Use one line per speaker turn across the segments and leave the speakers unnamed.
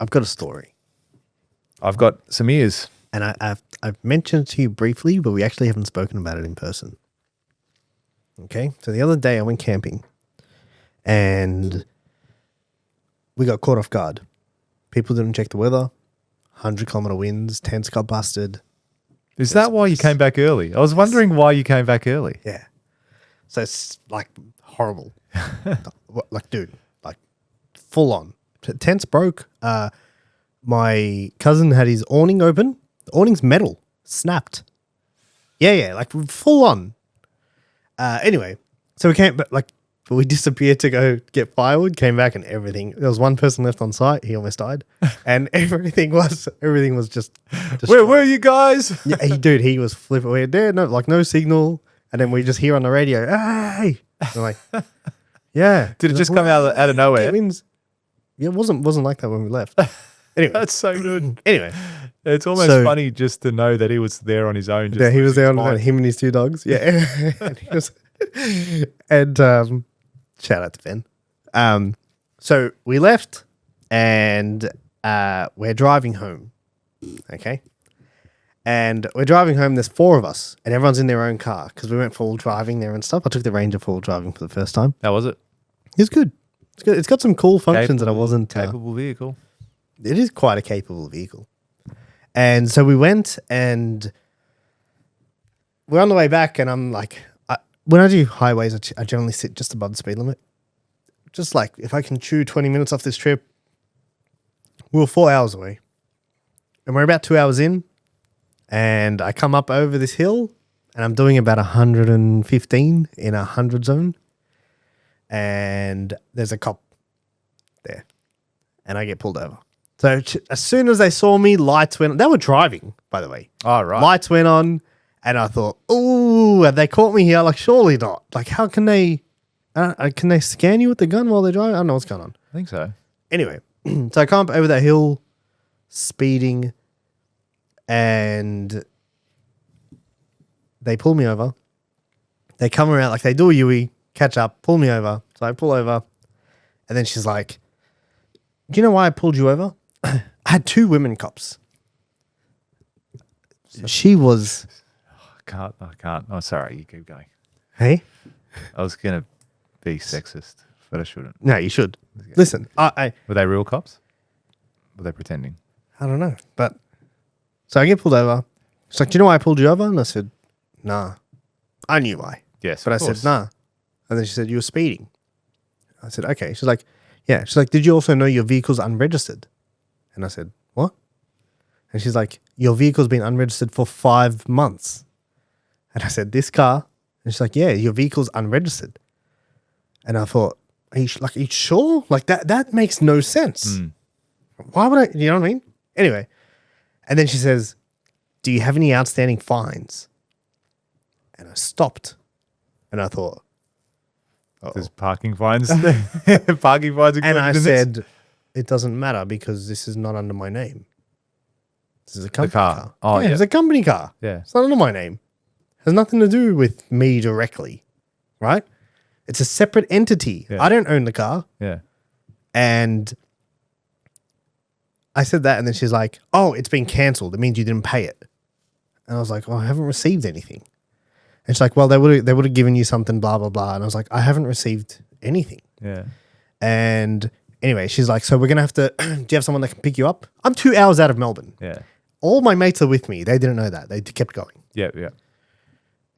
I've got a story.
I've got some ears.
And I've mentioned it to you briefly, but we actually haven't spoken about it in person. Okay? So the other day I went camping and we got caught off guard. People didn't check the weather. 100-kilometer winds. Tents got busted.
Is that why you came back early? I was wondering why you came back early.
Yeah. So it's like horrible. Like, dude, like full on. Tents broke. My cousin had his awning open. The awning's metal. Snapped. Yeah, like full on. Anyway, so we came, but we disappeared to go get firewood, came back and everything. There was one person left on site. He almost died. And everything was just destroyed.
Where were you guys?
Yeah, he was flipping. We had there, no signal. And then we just hear on the radio, hey. I'm like, yeah.
Did it just come out of nowhere?
Yeah, it wasn't like that when we left. Anyway.
That's so good.
Anyway.
It's almost funny just to know that he was there on his own.
Yeah, he was there on his own, him and his two dogs. Yeah. and shout out to Ben. So we left and we're driving home. Okay. And we're driving home. There's 4 of us and everyone's in their own car because we went full driving there and stuff. I took the Ranger full driving for the first time.
How was it?
It's good. It's good. It's got some cool functions that I wasn't...
Capable vehicle.
It is quite a capable vehicle. And so we went and we're on the way back and I'm like, when I do highways, I generally sit just above the speed limit. Just like if I can chew 20 minutes off this trip, we were 4 hours away. And we're about 2 hours in and I come up over this hill and I'm doing about 115 in a 100 zone. And there's a cop there and I get pulled over. So as soon as they saw me, lights went on. They were driving, by the way.
Oh, right.
Lights went on, and I thought, ooh, have they caught me here? Like, surely not. Like, how can they scan you with the gun while they're driving? I don't know what's going on.
I think so.
Anyway, so I come up over that hill, speeding, and they pull me over. They come around, like they do a Yui, catch up, pull me over. So I pull over, and then she's like, do you know why I pulled you over? I had 2 women cops. She was...
I can't. Oh, sorry. You keep going.
Hey?
I was going to be sexist, but I shouldn't.
No, you should. Listen,
Were they real cops? Were they pretending?
I don't know. But so I get pulled over. She's like, do you know why I pulled you over? And I said, nah. I knew why.
Yes,
but I said, nah. And then she said, you were speeding. I said, okay. She's like, yeah. She's like, did you also know your vehicle's unregistered? And I said, what? And she's like, your vehicle's been unregistered for 5 months. And I said, this car? And she's like, yeah, your vehicle's unregistered. And I thought, are you sure? Like that makes no sense. Why would I, you know what I mean? Anyway. And then she says, do you have any outstanding fines? And I stopped. And I thought,
there's parking fines. Parking fines.
And I said, it doesn't matter because this is not under my name. This is a company car.
Oh, yeah.
It's a company car.
Yeah.
It's not under my name. It has nothing to do with me directly. Right? It's a separate entity.
Yeah.
I don't own the car.
Yeah.
And I said that and then she's like, oh, it's been cancelled. It means you didn't pay it. And I was like, oh, I haven't received anything. And she's like, well, they would have given you something, blah, blah, blah. And I was like, I haven't received anything.
Yeah.
And anyway, she's like, so we're going to have to, do you have someone that can pick you up? I'm 2 hours out of Melbourne.
Yeah.
All my mates are with me. They didn't know that. They kept going.
Yeah, yeah.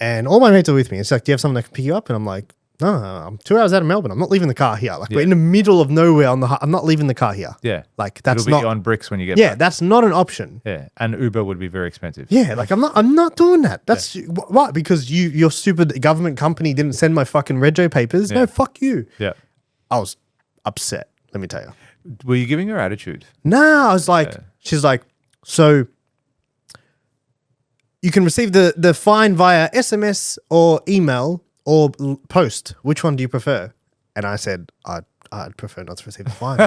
And all my mates are with me. It's like, do you have someone that can pick you up? And I'm like, no, I'm 2 hours out of Melbourne. I'm not leaving the car here. Like we're in the middle of nowhere I'm not leaving the car here.
Yeah.
Like that's
It'll be
not
on bricks when you get
Yeah,
back.
that's not an option.
Yeah. And Uber would be very expensive.
Yeah, like I'm not doing that. That's why? Because your stupid government company didn't send my fucking rego papers.
Yeah.
No, fuck you.
Yeah.
I was upset, let me tell you.
Were you giving her attitude?
Nah, I was like, she's like, so you can receive the fine via SMS or email or post. Which one do you prefer? And I said, I'd prefer not to receive the fine.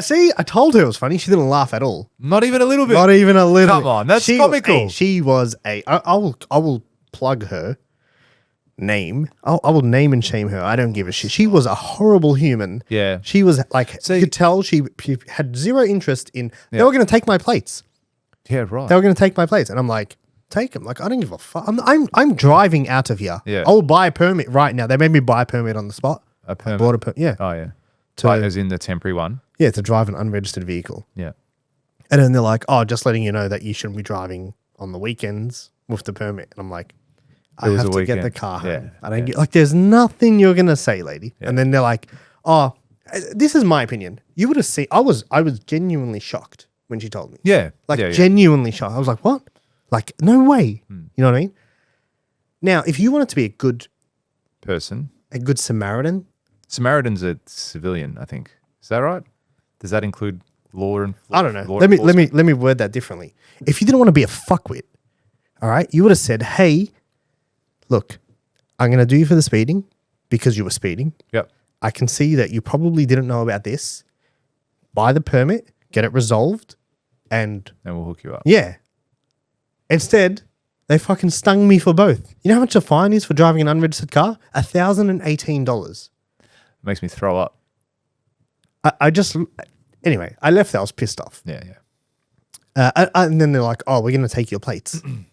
See, I told her it was funny. She didn't laugh at all.
Not even a little bit.
Not even a little.
Come on, that's
she,
comical.
Hey, she was I will plug her. name. I will name and shame her. I don't give a shit. She was a horrible human.
Yeah.
She was like,
So-
you could tell she had zero interest in, they
Yeah.
were going to take my plates.
Yeah, right.
They were going to take my plates. And I'm like, take them. Like, I don't give a fuck. I'm driving out of here.
Yeah.
I'll buy a permit right now. They made me buy a permit on the spot.
A permit.
I bought a permit. Yeah.
Oh, yeah.
To-
Like, as in the temporary one.
Yeah, to drive an unregistered vehicle.
Yeah.
And then they're like, oh, just letting you know that you shouldn't be driving on the weekends with the permit. And I'm like, I
was
have
a
to get the
weekend.
car home.
Yeah,
I don't get, like, there's nothing you're going to say, lady. And then they're like, oh, this is my opinion. You would have seen, I was genuinely shocked when she told me.
Yeah.
Like,
yeah, yeah.
genuinely shocked. I was like, what? Like, no way.
Hmm.
You know what I mean? Now, if you wanted to be a good
Person.
Samaritan,
Samaritan's a civilian, I think. Is that right? Does that include law and
I don't know.
law
Let me
enforcement?
word that differently. If you didn't want to be a fuckwit, all right, you would have said, hey, look, I'm going to do you for the speeding because you were speeding.
Yep.
I can see that you probably didn't know about this. Buy the permit, get it resolved, and
And we'll hook you up.
yeah. Instead, they fucking stung me for both. You know how much a fine is for driving an unregistered car? $1,018.
Makes me throw up.
I just, anyway, I left there. I was pissed off.
Yeah, yeah.
And then they're like, oh, we're going to take your plates. And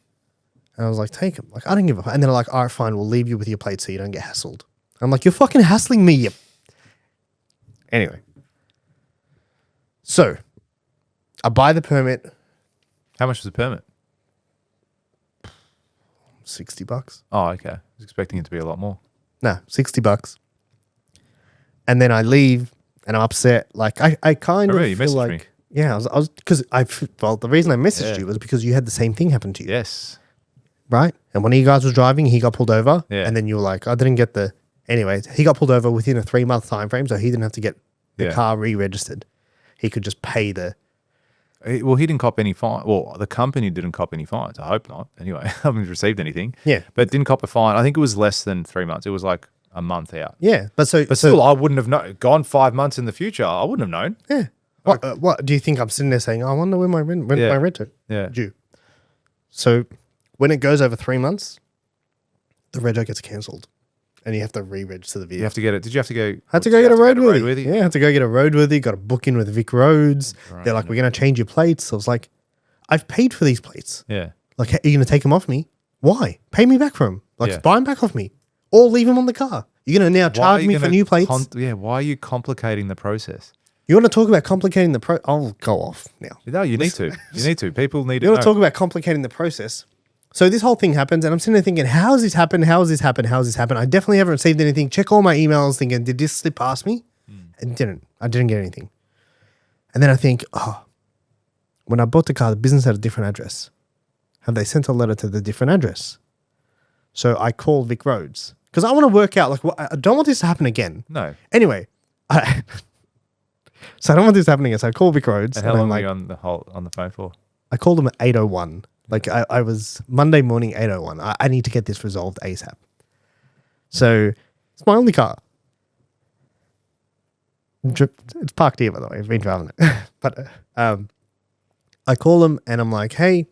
I was like, take them. Like, I don't give a fuck. And they're like, all right, fine, we'll leave you with your plates so you don't get hassled. I'm like, you're fucking hassling me. You. Anyway. So, I buy the permit,
How much was the permit?
$60.
Oh, okay. I was expecting it to be a lot more.
No, $60. And then I leave and I'm upset. Like, I kind
Oh,
of
really? You
feel
messaged
like,
me?
yeah, because well, the reason I messaged
Yeah.
you was because you had the same thing happen to you.
Yes.
Right? And one of you guys was driving, he got pulled over,
Yeah.
and then you were like, I didn't get the. Anyway, he got pulled over within a 3-month time frame, so he didn't have to get the
Yeah.
car re-registered. He could just pay the.
Well, he didn't cop any fine. Well, the company didn't cop any fines. I hope not. Anyway, I haven't received anything.
Yeah.
But didn't cop a fine. I think it was less than 3 months. It was like a month out.
Yeah, but so
Still, I wouldn't have known. Gone 5 months in the future, I wouldn't have known.
yeah. What do you think? I'm sitting there saying, I wonder when my rent
Yeah.
my rent
Yeah.
due. So when it goes over 3 months, the rego gets cancelled, and you have to re-register the vehicle.
You have to get it. Did you have to go?
Had to go get a roadworthy.
roadworthy?
Yeah, had to go get a roadworthy. Got to book in with VicRoads. They're like, we're going to change your plates. I was like, I've paid for these plates.
Yeah.
Like, are you going to take them off me? Why? Pay me back for them. Like,
Yeah.
buy them back off me. Or leave them on the car. You're going to now
Why are
charge
you
me for
gonna
new plates.
Why are you complicating the process?
You want to talk about complicating the I'll go off now.
No, you need to. You need to. People need to
You want to
know.
talk about complicating the process. So this whole thing happens, and I'm sitting there thinking, how has this happened? How has this happened? How has this happened? I definitely haven't received anything. Check all my emails thinking, did this slip past me? It didn't. I didn't get anything. And then I think, oh, when I bought the car, the business had a different address. Have they sent a letter to the different address? So I called VicRoads because I want to work out, like, I don't want this to happen again.
No.
Anyway, so I don't want this happening again. So I called VicRoads.
And how
I'm
long
like,
were you on the phone for?
I called them at 8:01. Like I was Monday morning, 8:01. I need to get this resolved ASAP. So it's my only car. It's parked here, by the way. I've been driving it. But I call them and I'm like, hey,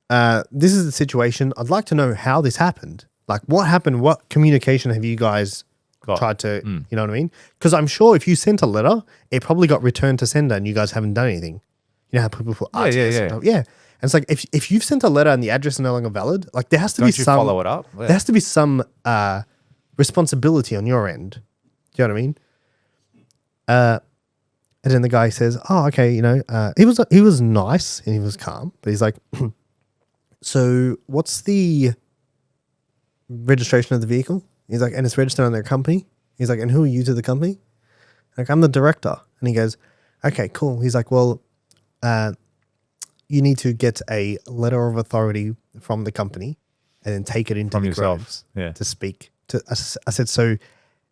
this is the situation. I'd like to know how this happened. Like, what happened? What communication have you guys tried to, you know what I mean? Because I'm sure if you sent a letter, it probably got returned to sender and you guys haven't done anything. You know how people put RTS? Yeah. And it's like, if you've sent a letter and the address is no longer valid, like there has to be
Don't you
some
follow it up? Yeah.
there has to be some responsibility on your end. Do you know what I mean? And then the guy says, "Oh, okay, you know." He was nice and he was calm, but he's like, "So, what's the registration of the vehicle?" He's like, "And it's registered on their company." He's like, "And who are you to the company?" Like, "I'm the director." And he goes, "Okay, cool." He's like, "Well, you need to get a letter of authority from the company, and then take it into
From
the
yourself,
grounds
yeah.
to speak to." I said, "So,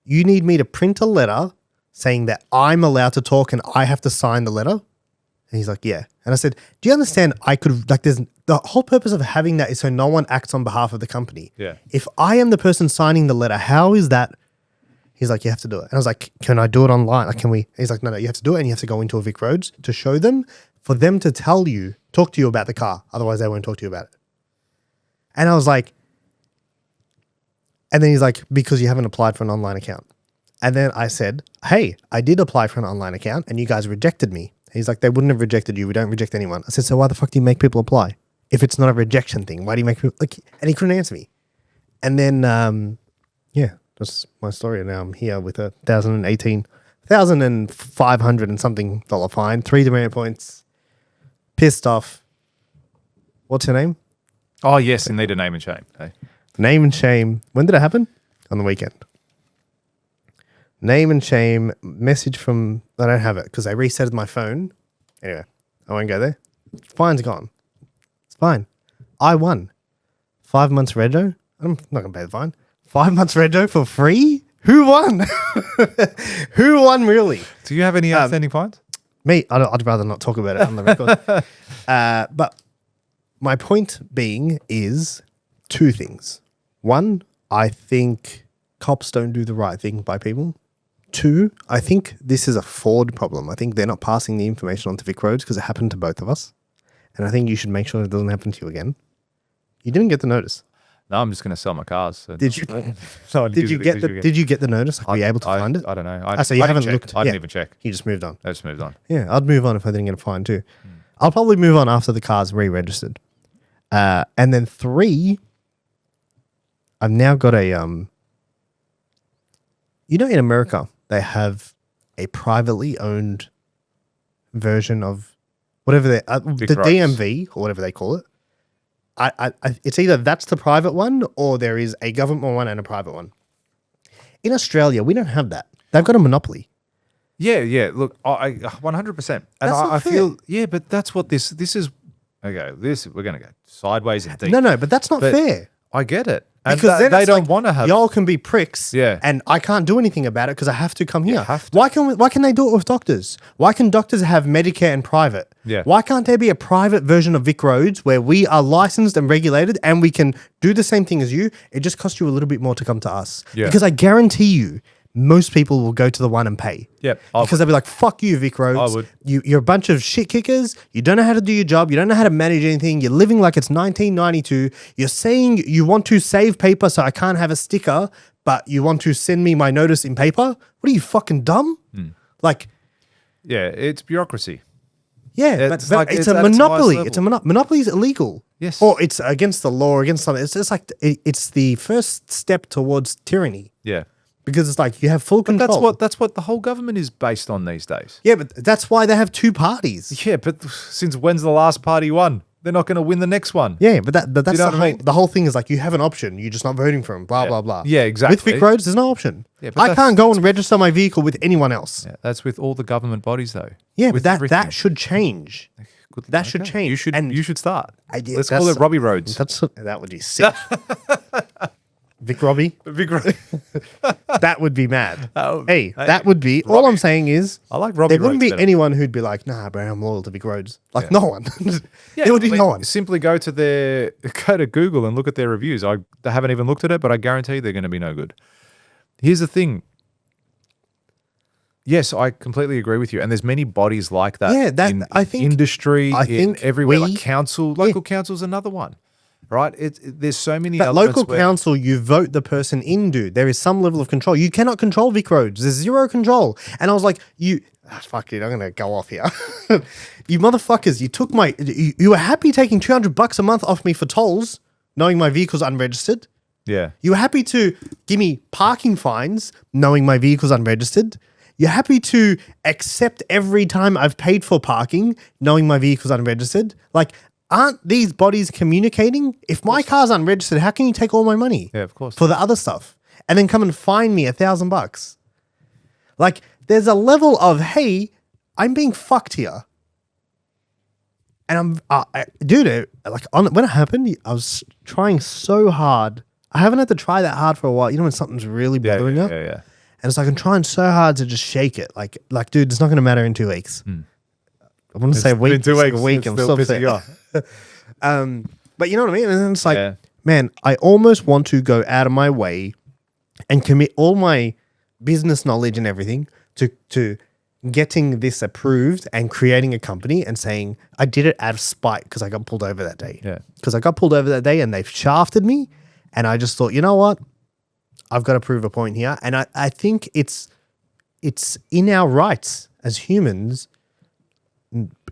you need me to print a letter saying that I'm allowed to talk and I have to sign the letter?" And he's like, "Yeah." And I said, "Do you understand? I could, like, there's the whole purpose of having that is so no one acts on behalf of the company.
Yeah.
If I am the person signing the letter, how is that?" He's like, "You have to do it." And I was like, "Can I do it online? Like, can we?" He's like, No, you have to do it and you have to go into a VicRoads to show them, for them to talk to you about the car. Otherwise, they won't talk to you about it. And I was like, And then he's like, because you haven't applied for an online account. And then I said, hey, I did apply for an online account and you guys rejected me. He's like, they wouldn't have rejected you. We don't reject anyone. I said, so why the fuck do you make people apply? If it's not a rejection thing, why do you make people like? And he couldn't answer me. And then, yeah, that's my story. And now I'm here with a 1,500 and something dollar fine, 3 demerit points, pissed off. What's her name?
Oh, yes, you need a name and shame. Hey.
Name and shame. When did it happen? On the weekend. Name and shame message from, I don't have it because I resetted my phone. Anyway, I won't go there. Fine's gone. It's fine. I won. 5 months rego. I'm not going to pay the fine. 5 months rego for free? Who won? Who won really?
Do you have any outstanding fines?
Me, I'd rather not talk about it on the record. But my point being is 2 things. 1, I think cops don't do the right thing by people. 2, I think this is a fraud problem. I think they're not passing the information on to VicRoads because it happened to both of us. And I think you should make sure it doesn't happen to you again. You didn't get the notice.
No, I'm just going to sell my cars. So
did you? Did you get the notice? Like, were you able to find it?
I don't know.
So you haven't looked.
I didn't even check.
You just moved on.
I just moved on.
Yeah, I'd move on if I didn't get a fine too. I'll probably move on after the car's re-registered. And then 3, I've now got a you know, in America they have a privately owned version of whatever the DMV or whatever they call it. It's either that's the private one or there is a government one and a private one. In Australia, we don't have that. They've got a monopoly.
Yeah. Look, I 100%. And I feel, yeah, but that's what this is. Okay, we're going to go sideways and deep.
No, but that's not fair.
I get it. And
because then
they don't want to have.
Y'all can be pricks,
yeah,
and I can't do anything about it because I have to come here. Why can they do it with doctors? Why can doctors have Medicare and private?
Yeah.
Why can't there be a private version of VicRoads where we are licensed and regulated and we can do the same thing as you? It just costs you a little bit more to come to us.
Yeah.
Because I guarantee you, most people will go to the one and pay.
Yep.
Because they'll be like, fuck you, VicRoads.
I would.
You're a bunch of shit kickers. You don't know how to do your job. You don't know how to manage anything. You're living like it's 1992. You're saying you want to save paper so I can't have a sticker, but you want to send me my notice in paper? What are you, fucking dumb? Like,
yeah, it's bureaucracy.
Yeah, but it's a monopoly. It's a monopoly is illegal.
Yes.
Or it's against the law, against something. It's just like, it's the first step towards tyranny.
Yeah.
Because it's like you have full control.
That's what the whole government is based on these days.
Yeah, but that's why they have 2 parties.
Yeah, but since when's the last party won? They're not going to win the next one.
Yeah, but that's
you know
the whole thing is like you have an option. You're just not voting for them, blah, blah, blah.
Yeah, exactly.
With VicRoads, there's no option. Yeah, I can't go and register my vehicle with anyone else.
Yeah, that's with all the government bodies though.
Yeah, but that should change. That should change.
You should start.
Let's
call it Robbie Roads.
That would be sick. Vic Robbie? That would be mad. That would be. Robbie. All I'm saying is,
I like Robbie.
There wouldn't be anyone who'd be like, nah, bro, I'm loyal to VicRoads. Like, no one. There would be no one.
Simply go to Google and look at their reviews. I haven't even looked at it, but I guarantee they're going to be no good. Here's the thing. Yes, I completely agree with you. And there's many bodies like that.
Yeah,
in
I think
industry, in everywhere. Like council, local council's another one. Right? There's so many elements.
Local council, you vote the person in, dude. There is some level of control. You cannot control VicRoads. There's 0 control. And I was like, fuck, dude, I'm going to go off here. You motherfuckers, you took you were happy taking $200 a month off me for tolls, knowing my vehicle's unregistered.
Yeah.
You were happy to give me parking fines, knowing my vehicle's unregistered. You're happy to accept every time I've paid for parking, knowing my vehicle's unregistered. Like, aren't these bodies communicating? If my car's unregistered, how can you take all my money?
Yeah, of course.
For the other stuff. And then come and fine me $1,000. Like, there's a level of, hey, I'm being fucked here. And when it happened, I was trying so hard. I haven't had to try that hard for a while. You know when something's really bothering you?
Yeah.
And it's like, I'm trying so hard to just shake it. Like, dude, it's not going to matter in 2 weeks. I want to say a week.
In 2 weeks,
a week. I'm
still pissing you off.
But you know what I mean? And then it's like, man, I almost want to go out of my way and commit all my business knowledge and everything to getting this approved and creating a company and saying, I did it out of spite because I got pulled over that day.
Yeah.
Because I got pulled over that day and they've shafted me. And I just thought, you know what? I've got to prove a point here. And I think it's in our rights as humans,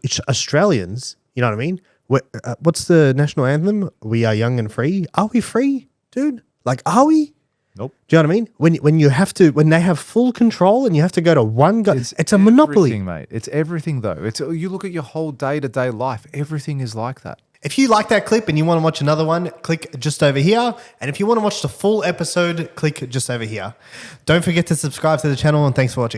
it's Australians, you know what I mean? What's the national anthem? We are young and free. Are we free, dude? Like, are we?
Nope.
Do you know what I mean? When they have full control and you have to go to one guy, it's a monopoly,
mate. It's everything though. You look at your whole day-to-day life. Everything is like that.
If you like that clip and you want to watch another one, click just over here. And if you want to watch the full episode, click just over here. Don't forget to subscribe to the channel, and thanks for watching.